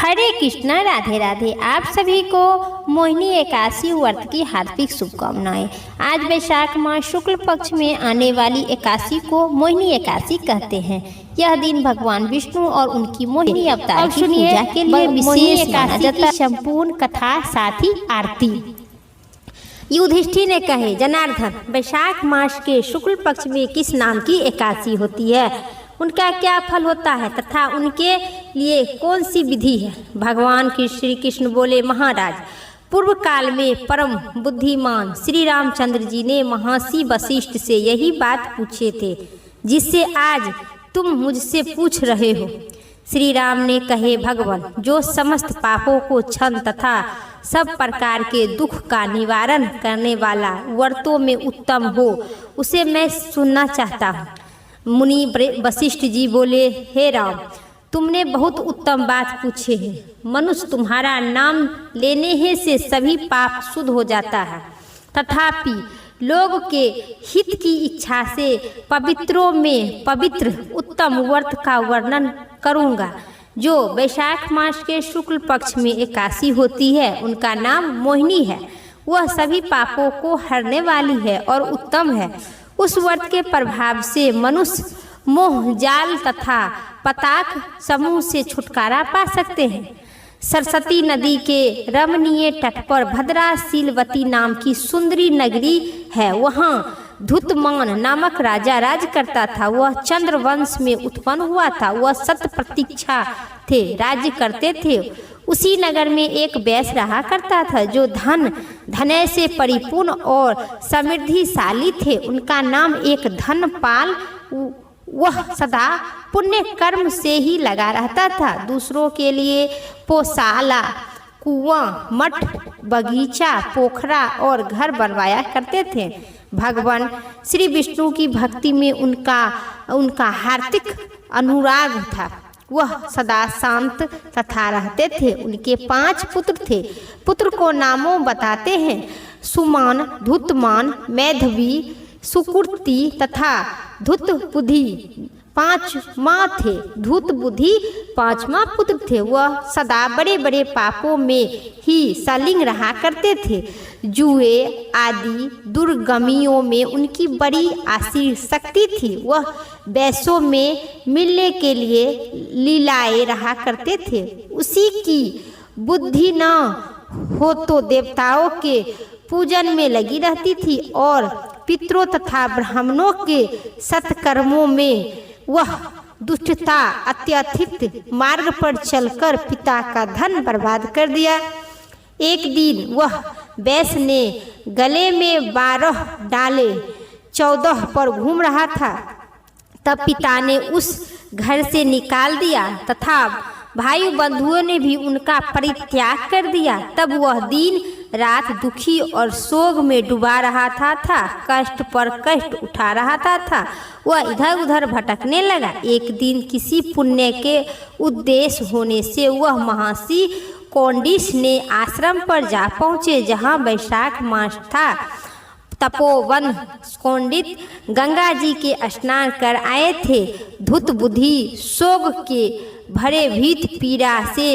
हरे कृष्णा, राधे राधे। आप सभी को मोहिनी एकादशी व्रत की हार्दिक शुभकामनाएं। आज वैशाख मास शुक्ल पक्ष में आने वाली एकादशी को मोहिनी एकादशी कहते हैं। यह दिन भगवान विष्णु और उनकी मोहिनी अवतार की पूजा के लिए विशेष माना जाता है। संपूर्ण कथा साथ ही आरती। युधिष्ठिर ने कहे, जनार्दन, वैशाख मास के शुक्ल पक्ष में किस नाम की एकादशी होती है, उनका क्या फल होता है तथा उनके लिए कौन सी विधि है। भगवान श्री कृष्ण बोले, महाराज, पूर्व काल में परम बुद्धिमान श्री रामचंद्र जी ने महर्षि वशिष्ठ से यही बात पूछे थे जिससे आज तुम मुझसे पूछ रहे हो। श्री राम ने कहे, भगवान, जो समस्त पापों को क्षण तथा सब प्रकार के दुख का निवारण करने वाला व्रतों में उत्तम हो, उसे मैं सुनना चाहता हूँ। मुनि वशिष्ठ जी बोले, हे राम, तुमने बहुत उत्तम बात पूछे है। मनुष्य तुम्हारा नाम लेने ही से सभी पाप शुद्ध हो जाता है, तथापि लोग के हित की इच्छा से पवित्रों में पवित्र उत्तम व्रत का वर्णन करूँगा। जो वैशाख मास के शुक्ल पक्ष में एकादशी होती है, उनका नाम मोहिनी है। वह सभी पापों को हरने वाली है और उत्तम है। उस व्रत के प्रभाव से मनुष्य मोह जाल तथा पताक समूह से छुटकारा पा सकते हैं। सरस्वती नदी के रमणीय तट पर भद्राशीलवती नाम की सुंदरी नगरी है। वहाँ धुतमान नामक राजा राज करता था। वह चंद्र वंश में उत्पन्न हुआ था। वह सत्य प्रतीक्षा थे, राज्य करते थे। उसी नगर में एक वैश्य रहा करता था जो धनय से परिपूर्ण और समृद्धिशाली थे। उनका नाम एक धनपाल। वह सदा पुण्य कर्म से ही लगा रहता था। दूसरों के लिए पोशाला, कुआं, मठ, बगीचा, पोखरा और घर बनवाया करते थे। भगवान श्री विष्णु की भक्ति में उनका हार्दिक अनुराग था। वह सदा शांत तथा रहते थे। उनके 5 पुत्र थे। पुत्र को नामों बताते हैं, सुमान, धुतमान, मैधवी, सुकृति तथा धुतबुद्धि। 5 माँ थे। धुतबुद्धि 5वां पुत्र थे। वह सदा बड़े बड़े पापों में ही संलिग्न रहा करते थे। जुए आदि दुर्गमियों में उनकी बड़ी आसक्ति थी। वह वैश्यों में मिलने के लिए लीलाए रहा करते थे। उसी की बुद्धि न हो तो देवताओं के पूजन में लगी रहती थी और पितरों तथा ब्राह्मणों के सत्कर्मों में वह दुष्टता अत्यधिक मार्ग पर चलकर पिता का धन बर्बाद कर दिया। एक दिन वह वैश्य ने गले में 12 डाले 14 पर घूम रहा था। तब पिता ने उस घर से निकाल दिया तथा भाई बंधुओं ने भी उनका परित्याग कर दिया। तब वह दिन रात दुखी और शोक में डूबा रहा था। कष्ट पर कष्ट उठा रहा था। वह इधर उधर भटकने लगा। एक दिन किसी पुण्य के उद्देश्य होने से वह महर्षि कौंडिन्य ने आश्रम पर जा पहुँचे, जहाँ वैशाख मास था। तपोवन कौंडिन्य गंगा जी के स्नान कर आए थे। धुत बुद्धि शोक के भरे भीत पीड़ा से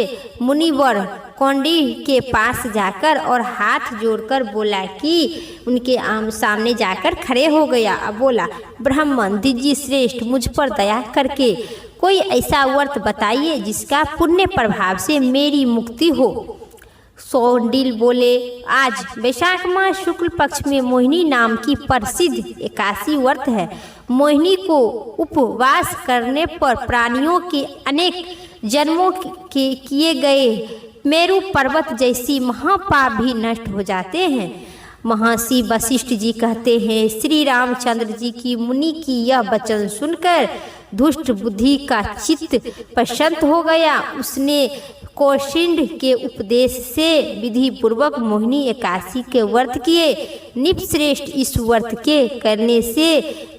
मुनिवर कौंडिन्य के पास जाकर और हाथ जोड़कर बोला कि उनके सामने जाकर खड़े हो गया। अब बोला, ब्राह्मण दिज्य श्रेष्ठ, मुझ पर दया करके कोई ऐसा व्रत बताइए जिसका पुण्य प्रभाव से मेरी मुक्ति हो। कौंडिन्य बोले, आज वैशाख मास शुक्ल पक्ष में मोहिनी नाम की प्रसिद्ध एकादशी व्रत है। मोहिनी को उपवास करने पर प्राणियों के अनेक जन्मों के किए गए मेरु पर्वत जैसी महापाप भी नष्ट हो जाते हैं। महर्षि वशिष्ठ जी कहते हैं, श्री रामचंद्र जी की मुनि की यह वचन सुनकर दुष्ट बुद्धि का चित्त प्रशांत हो गया। उसने कौशिक के उपदेश से विधि पूर्वक मोहिनी एकादशी के व्रत किए। निपश्रेष्ठ इस व्रत के करने से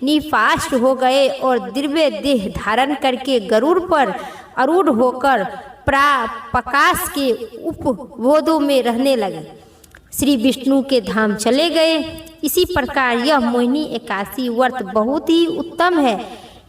निफास्ट हो गए और दिव्य देह धारण करके गरुड़ पर आरूढ़ होकर प्रकाश के उपवनों में रहने लगे। श्री विष्णु के धाम चले गए। इसी प्रकार यह मोहिनी एकादशी व्रत बहुत ही उत्तम है।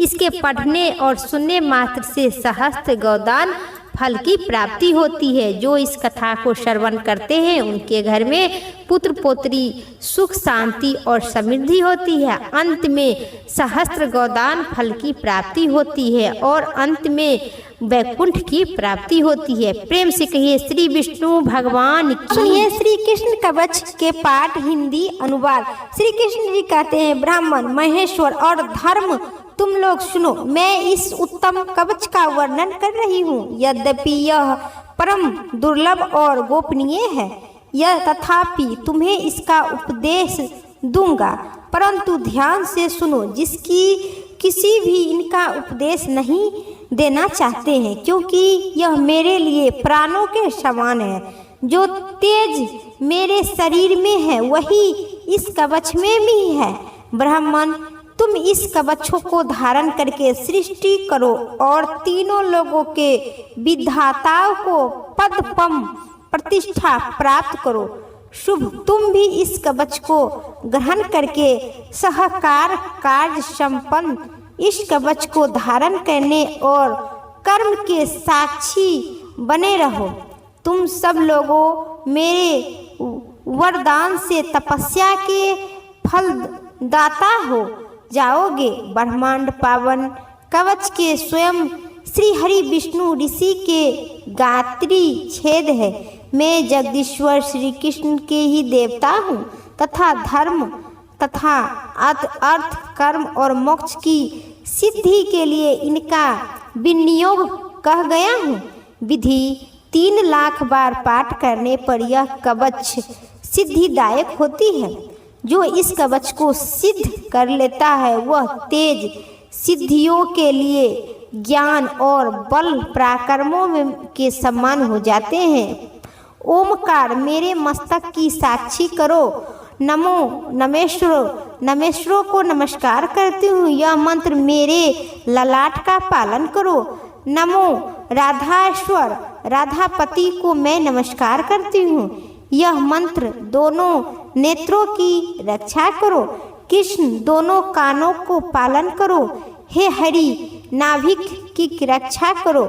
इसके पढ़ने और सुनने मात्र से सहस्त्र गौदान फल की प्राप्ति होती है। जो इस कथा को श्रवण करते हैं उनके घर में पुत्र पौत्री सुख शांति और समृद्धि होती है। अंत में सहस्त्र गोदान फल की प्राप्ति होती है और अंत में वैकुंठ की प्राप्ति होती है। प्रेम से कहिए श्री विष्णु भगवान की। सुनिए श्री कृष्ण कवच के पाठ हिंदी अनुवाद। श्री कृष्ण जी कहते हैं, ब्राह्मण, महेश्वर और धर्म तुम लोग सुनो, मैं इस उत्तम कवच का वर्णन कर रही हूँ। यद्यपि यह परम दुर्लभ और गोपनीय है, यह तथापि तुम्हें इसका उपदेश दूंगा, परंतु ध्यान से सुनो। जिसकी किसी भी इनका उपदेश नहीं देना चाहते हैं, क्योंकि यह मेरे लिए प्राणों के समान है। जो तेज मेरे शरीर में है वही इस कवच में भी है। ब्राह्मण, तुम इस कवचों को धारण करके सृष्टि करो और तीनों लोगों के विधाताओं को पद पम प्रतिष्ठा प्राप्त करो। शुभ, तुम भी इस कवच को ग्रहण करके सहकार कार्य संपन्न इस कवच को धारण करने और कर्म के साक्षी बने रहो। तुम सब लोगों मेरे वरदान से तपस्या के फल दाता हो जाओगे। ब्रह्मांड पावन कवच के स्वयं श्री हरि विष्णु ऋषि के गात्री छेद है। मैं जगदीश्वर श्री कृष्ण के ही देवता हूँ तथा धर्म तथा अर्थ कर्म और मोक्ष की सिद्धि के लिए इनका विनियोग कह गया हूँ। विधि 3 लाख बार पाठ करने पर यह कवच सिद्धिदायक होती है। जो इस कवच को सिद्ध कर लेता है वह तेज सिद्धियों के लिए ज्ञान और बल पराक्रमों में के समान हो जाते हैं। ओमकार, मेरे मस्तक की साक्षी करो। नमो नमेश्वरों को नमस्कार करती हूँ, यह मंत्र मेरे ललाट का पालन करो। नमो राधाश्वर, राधापति को मैं नमस्कार करती हूँ, यह मंत्र दोनों नेत्रों की रक्षा करो। कृष्ण, दोनों कानों को पालन करो। हे हरि, नाभिक की रक्षा करो।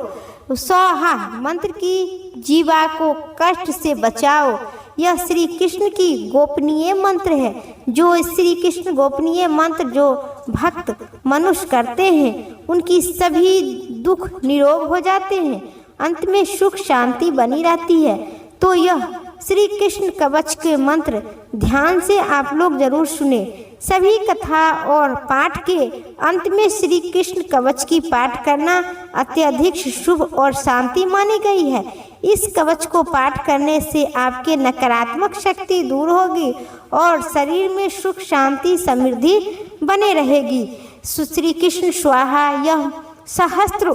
स्वाहा, मंत्र की जीवा को कष्ट से बचाओ। यह श्री कृष्ण की गोपनीय मंत्र है। जो श्री कृष्ण गोपनीय मंत्र जो भक्त मनुष्य करते हैं उनकी सभी दुख निरोग हो जाते हैं, अंत में सुख शांति बनी रहती है। तो यह श्री कृष्ण कवच के मंत्र ध्यान से आप लोग जरूर सुने। सभी कथा और पाठ के अंत में श्री कृष्ण कवच की पाठ करना अत्यधिक शुभ और शांति मानी गई है। इस कवच को पाठ करने से आपके नकारात्मक शक्ति दूर होगी और शरीर में सुख शांति समृद्धि बने रहेगी। श्री कृष्ण स्वाहा, यह सहस्त्र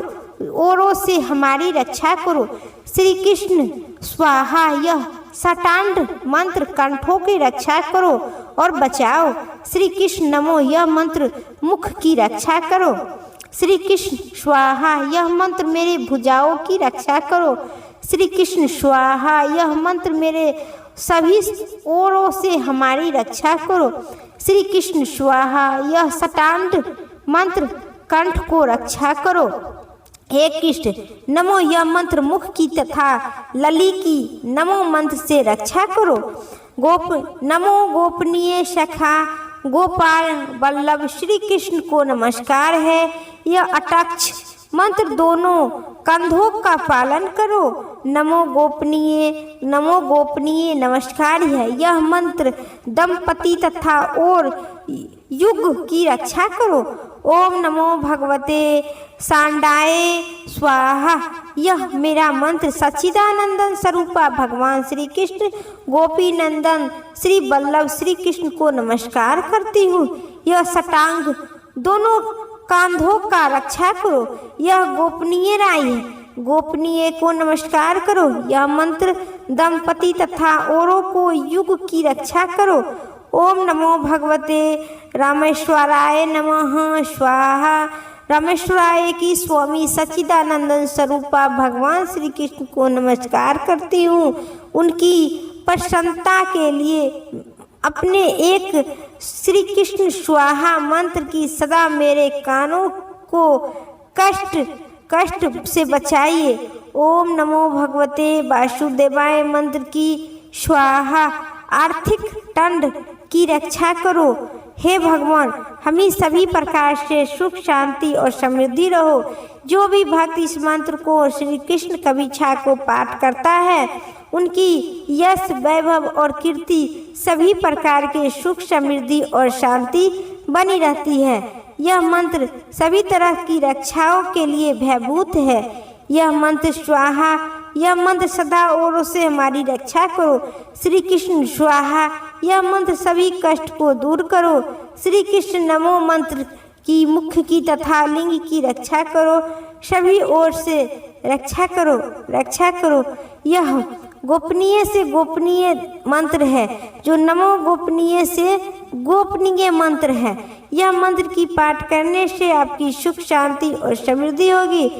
ओरों से हमारी रक्षा करो। श्री कृष्ण स्वाहा, यह सटांड मंत्र कंठों की रक्षा करो और बचाओ। श्री कृष्ण नमो, यह मंत्र मुख की रक्षा करो। श्री कृष्ण स्वाहा, यह मंत्र मेरे भुजाओं की रक्षा करो। श्री कृष्ण स्वाहा, यह मंत्र मेरे सभी ओरों से हमारी रक्षा करो। श्री कृष्ण स्वाहा, यह सटांड मंत्र कंठ को रक्षा करो। हे कृष्ण नमो, यह मंत्र मुख की तथा लली की नमो मंत्र से रक्षा करो। नमो गोपनीय सखा गोपाल वल्लभ श्री कृष्ण को नमस्कार है। यह अटक्ष मंत्र दोनों कंधों का पालन करो। नमो गोपनीय नमस्कार है। यह मंत्र दंपति तथा और युग की रक्षा करो। ओम नमो भगवते सांडाय स्वाहा, यह मेरा मंत्र सच्चिदानंदन स्वरूपा भगवान श्री कृष्ण गोपी नंदन श्री वल्लभ श्री कृष्ण को नमस्कार करती हूँ। यह सटांग दोनों कांधों का रक्षा करो। यह गोपनीय राय है, गोपनीय को नमस्कार करो। यह मंत्र दंपति तथा औरों को युग की रक्षा करो। ओम नमो भगवते रामेश्वराय नमः स्वाहा, रामेश्वराय की स्वामी सच्चिदानंदन स्वरूपा भगवान श्री कृष्ण को नमस्कार करती हूँ। उनकी प्रसन्नता के लिए अपने एक श्री कृष्ण स्वाहा मंत्र की सदा मेरे कानों को कष्ट कष्ट से बचाइए। ओम नमो भगवते वासुदेवाय मंत्र की स्वाहा। आर्थिक दंड की रक्षा करो। हे भगवान, हमें सभी प्रकार से सुख शांति और समृद्धि रहो। जो भी भक्त इस मंत्र को श्री कृष्ण कविच्छा को पाठ करता है, उनकी यश वैभव और कीर्ति सभी प्रकार के सुख समृद्धि और शांति बनी रहती है। यह मंत्र सभी तरह की रक्षाओं के लिए भयभूत है। यह मंत्र स्वाहा, यह मंत्र सदा ओरों से हमारी रक्षा करो। श्री कृष्ण स्वाहा, यह मंत्र सभी कष्ट को दूर करो। श्री कृष्ण नमो मंत्र की मुख की तथा लिंग की रक्षा करो। सभी ओर से रक्षा करो, रक्षा करो। यह गोपनीय से गोपनीय मंत्र है, जो नमो गोपनीय से गोपनीय मंत्र है। यह मंत्र की पाठ करने से आपकी सुख शांति और समृद्धि होगी।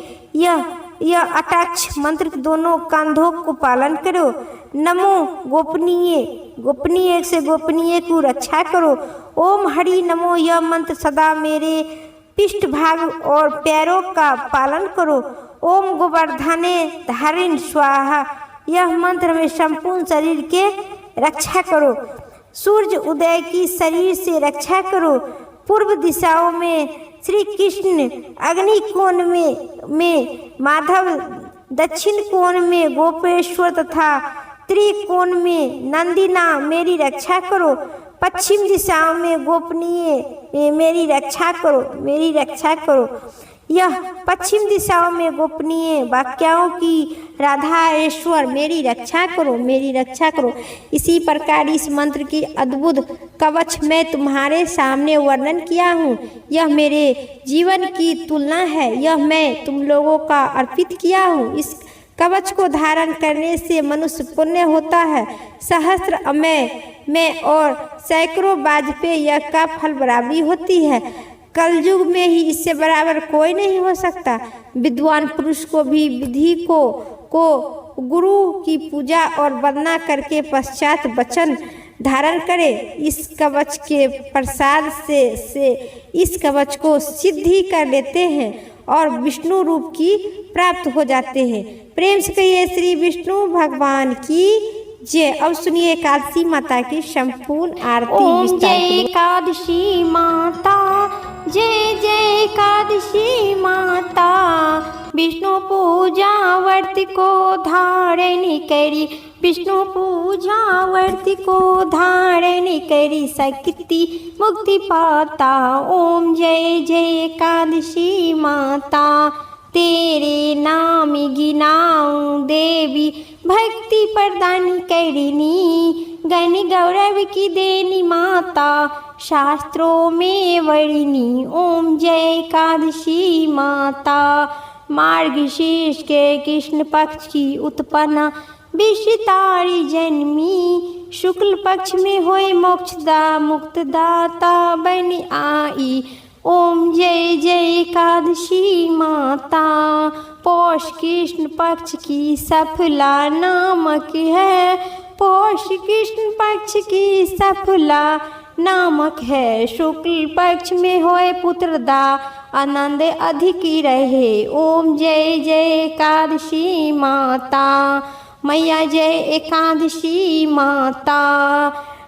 यह अटाक्ष मंत्र दोनों कंधों को पालन करो। नमो गोपनीय, गोपनीय से गोपनीय को रक्षा करो। ओम हरि नमो, यह मंत्र सदा मेरे पृष्ठभाग और पैरों का पालन करो। ओम गोवर्धने धारिण स्वाहा, यह मंत्र में संपूर्ण शरीर के रक्षा करो। सूर्य उदय की शरीर से रक्षा करो। पूर्व दिशाओं में श्री कृष्ण, अग्नि कोण में माधव, दक्षिण कोण में गोपेश्वर तथा त्रिकोण में नंदिना मेरी रक्षा करो। पश्चिम दिशाओं में गोपनीय मेरी रक्षा करो, मेरी रक्षा करो। यह पश्चिम दिशाओं में गोपनीय वाक्यों की राधाश्वर मेरी रक्षा करो, मेरी रक्षा करो। इसी प्रकार इस मंत्र की अद्भुत कवच मैं तुम्हारे सामने वर्णन किया हूँ। यह मेरे जीवन की तुलना है। यह मैं तुम लोगों का अर्पित किया हूँ। इस कवच को धारण करने से मनुष्य पुण्य होता है। सहस्त्र अमय में और सैकड़ों वाजपेय यह का फल बराबरी होती है। कलयुग में ही इससे बराबर कोई नहीं हो सकता। विद्वान पुरुष को भी विधि को गुरु की पूजा और वंदना करके पश्चात वचन धारण करे। इस कवच के प्रसाद से इस कवच को सिद्धि कर लेते हैं और विष्णु रूप की प्राप्त हो जाते हैं। प्रेम से कहिए श्री विष्णु भगवान की जय। अब सुनिए एकादशी माता की संपूर्ण आरती। ओम जय एकादशी माता, जय जय एकादशी माता। विष्णु पूजा व्रत को धारण करी, विष्णु पूजा व्रत को धारण करी, सकती मुक्ति पाता। ओम जय जय एकादशी माता। तेरे नाम गिनाऊं देवी, भक्ति प्रदान करिनी, गण गौरव की देनी माता, शास्त्रों में वर्णिनी। ओम जय एकादशी माता। मार्गशीर्ष के कृष्ण पक्ष की उत्पन्ना, विषतारी जन्मी, शुक्ल पक्ष में होए मोक्षदा मुक्तदाता बन आई। ओम जय जय एकादशी माता। पौष कृष्ण पक्ष की सफला नामक है, पौष कृष्ण पक्ष की सफला नामक है। शुक्ल पक्ष में होए पुत्रदा, आनंद अधिक रहे। ओम जय जय एकादशी माता। मैया जय एकादशी माता।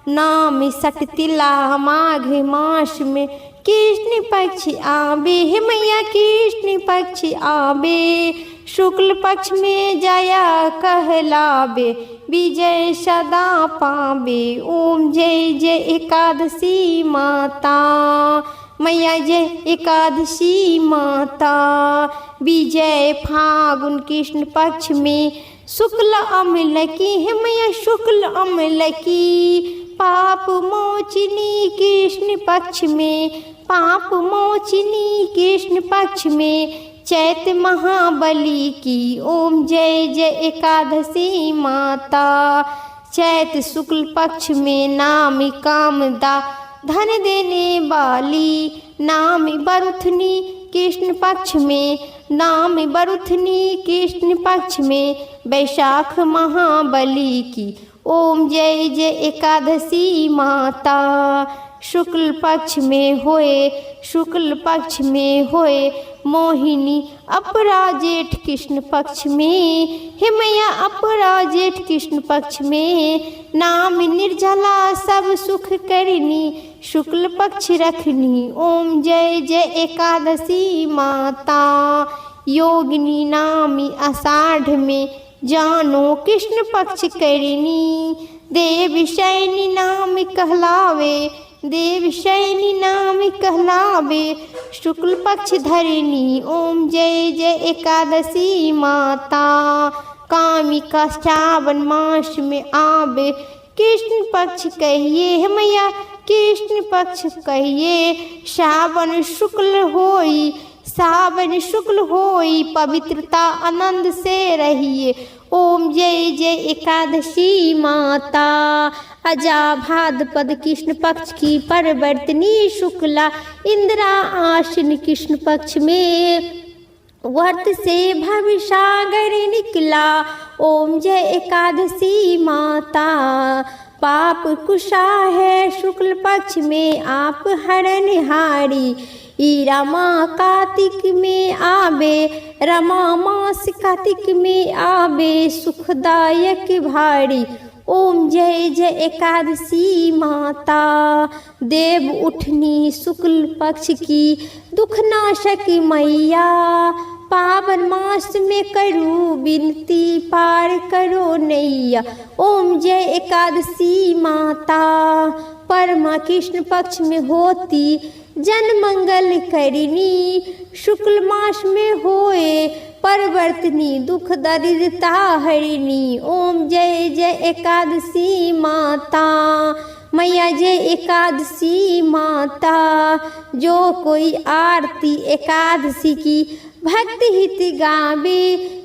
नाम सटतिला माघ मास में कृष्ण पक्ष आवे, हे मैया कृष्ण पक्ष आवे। शुक्ल पक्ष में जया कहलावे, विजय सदा पावे। ओम जय जय एकादशी माता। मैया जय एकादशी माता। विजय फागुन कृष्ण पक्ष में शुक्ल अम्ल की, हे मैया शुक्ल अम्ल की। पाप मोचिनी कृष्ण पक्ष में, पाप मोचिनी कृष्ण पक्ष में, चैत महाबली की। ओम जय जय एकादशी माता। चैत शुक्ल पक्ष में नाम कामदा, धन देने वाली। नाम बरुथनी कृष्ण पक्ष में, नाम बरुथनी कृष्ण पक्ष में, वैशाख महाबली की। ओम जय जय एकादशी माता। शुक्ल पक्ष में होए, शुक्ल पक्ष में होए मोहिनी अपरा जेठ कृष्ण पक्ष में, हे मैया अपरा जेठ कृष्ण पक्ष में, नाम निर्जला सब सुख करनी, शुक्ल पक्ष रखनी, ओम जय जय एकादशी माता। योगिनी नामी आषाढ़ में, जानो कृष्ण पक्ष करनी, देव शयनी नाम कहलावे, देव शयनी नाम कहलावे, शुक्ल पक्ष धरनी, ओम जय जय एकादशी माता। कामिका श्रावण मास में आवे, कृष्ण पक्ष कहिए, हे मैया कृष्ण पक्ष कहिए, श्रावण शुक्ल होई, सावन शुक्ल होई, पवित्रता आनंद से रहिए, ओम जय जय एकादशी माता। अजा भाद्रपद कृष्ण पक्ष की परवर्तनी शुक्ला इंदिरा आश्विन कृष्ण पक्ष में, वर्त से भवसागर निकला, ओम जय एकादशी माता। पाप कुशा है शुक्ल पक्ष में आप हरनिहारी, रमा कार्तिक में आवे, रमा मास कार्तिक में आवे, सुखदायक भारी, ओम जय जय एकादशी माता। देव उठनी शुक्ल पक्ष की दुखनाशक मैया, पावन मास में करूँ विनती पार करो नैया, ओम जय एकादशी माता। परमा कृष्ण पक्ष में होती जन मंगल करिनी, शुक्ल मास में होए परवर्तनी, दुख दरिद्रता हरिनी, ओम जय जय एकादशी माता। मैया जय एकादशी माता। जो कोई आरती एकादशी की भक्ति हित गावे,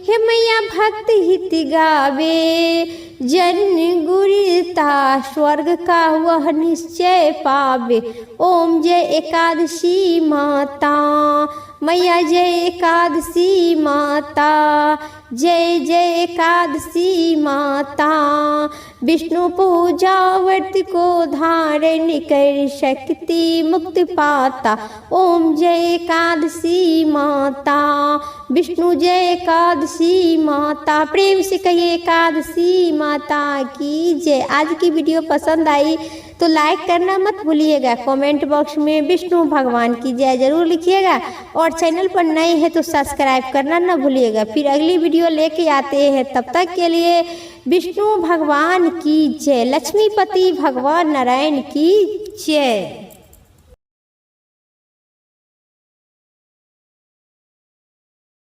हे मैया भक्ति हित गावे, जन गुरुता स्वर्ग का वह निश्चय पावे, ओम जय एकादशी माता। मैया जय एकादशी माता, जय जय एकादशी माता। विष्णु पूजा व्रत को धारण कर शक्ति मुक्ति पाता, ओम जय एकादशी माता। विष्णु जय एकादशी माता। प्रेम से कहिए एकादशी माता की जय। आज की वीडियो पसंद आई तो लाइक करना मत भूलिएगा, कमेंट बॉक्स में विष्णु भगवान की जय जरूर लिखिएगा, और चैनल पर नए हैं तो सब्सक्राइब करना ना भूलिएगा। फिर अगली वीडियो लेके आते हैं, तब तक के लिए विष्णु भगवान की जय, लक्ष्मीपति भगवान नारायण की जय।